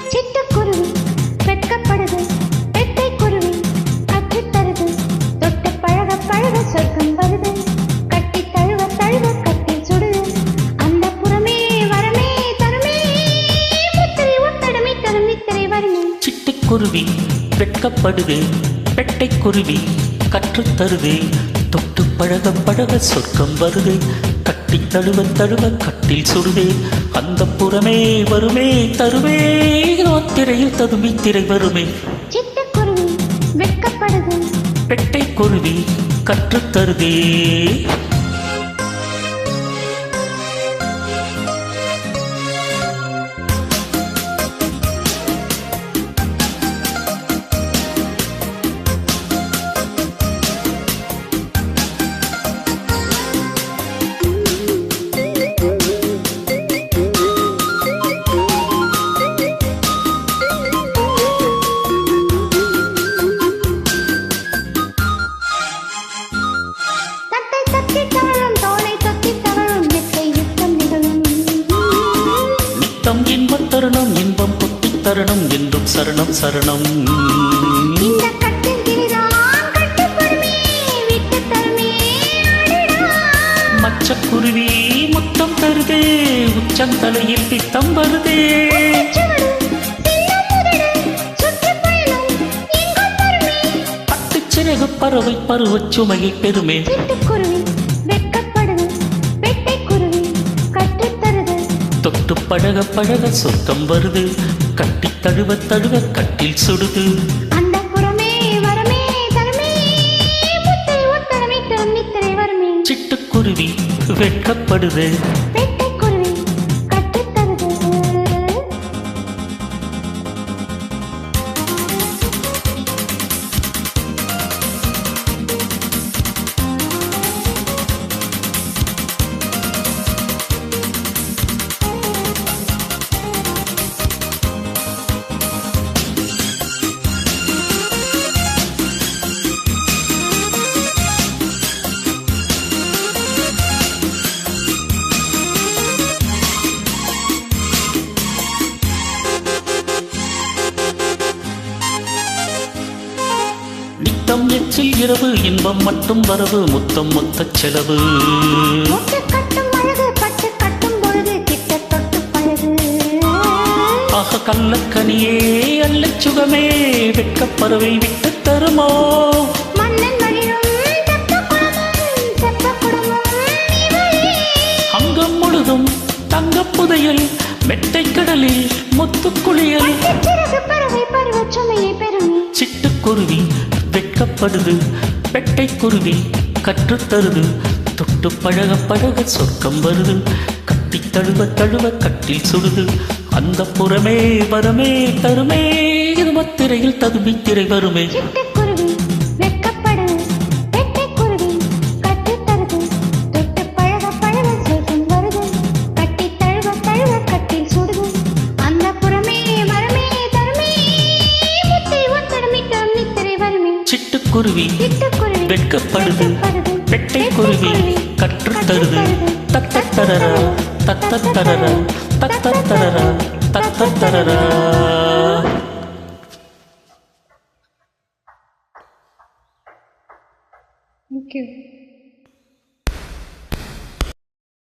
சிட்டுக்குருவி வெட்கப்படுது, பெட்டைக்குருவி கற்றுத் தருது, தொட்டு பழக பழக சொர்க்கம் வருது, கட்டி தழுவ தழுவ கட்டில் சுடுது, அந்த புறமே வரமே தருமே, முத்திரை ஒத்தடமே தரும் நித்திரை வருமே. சிட்டுக்குருவி வெட்கப்படுது, பெட்டைக்குருவி கற்றுத் தருது, தொட்டு பழக பழக சொர்க்கம் வருது, கட்டி தழுவ தழுவ கட்டில் சுடுதே, அந்த புறமே வருமே தருவே, திரையில் ததுமி திரை வருமே. சிட்டுக்குருவி வெட்கப்படுது, பெட்டைக்குருவி கற்றுத் தருதே. இன்பத் தருணம் இன்பம் பொத்தித் தருணம் என்றும் சரணம் சரணம். மச்சக்குருவி முத்தம் தருதே, உச்சந்தலையில் பித்தம் வருதே, பட்டுச்சிறகு பறவை பருவச் சுமையை பெருமே. தொட்டு பழக பழக சொர்க்கம் வருது, கட்டி தழுவ தழுவ கட்டில் சுடுது, அந்த புறமே வரமே தருமே, முத்திரை ஒத்தடமே தரும் நித்திரை வருமே. சிட்டுக்குருவி வெட்கப்படுது, பெட்டைக்குருவி கற்றுத் தருது. நித்தம் எச்சில் இரவு இன்பம் மட்டும் வரவு, முத்தம் மொத்த செலவு, ஆக கள்ளக்கனியே அல்லச் சுகமே, வெட்கப்பறவை விட்டு தருமோ, அங்கம் முழுதும் தங்கப் புதையல், மெட்டை கடலில் முத்துக்குளியல். சிட்டுக்குருவி வெட்கப்படுது, பெட்டைக்குருவி கற்றுத் தருது, தொட்டு பழக பழக சொர்க்கம் வருது, கட்டி தழுவ தழுவ கட்டில் சுடுது, அந்த புறமே வரமே தருமே, இது மத்திரையில் ததுமி திரை வருமே. சிட்டுக்குருவி வெட்கப்படுது, பெட்டைக்குருவி கற்றுத் தருது, தத்தத்தரரா தத்தத்தரரா தத்தத்தரரா தத்தத்தரரா. Thank you.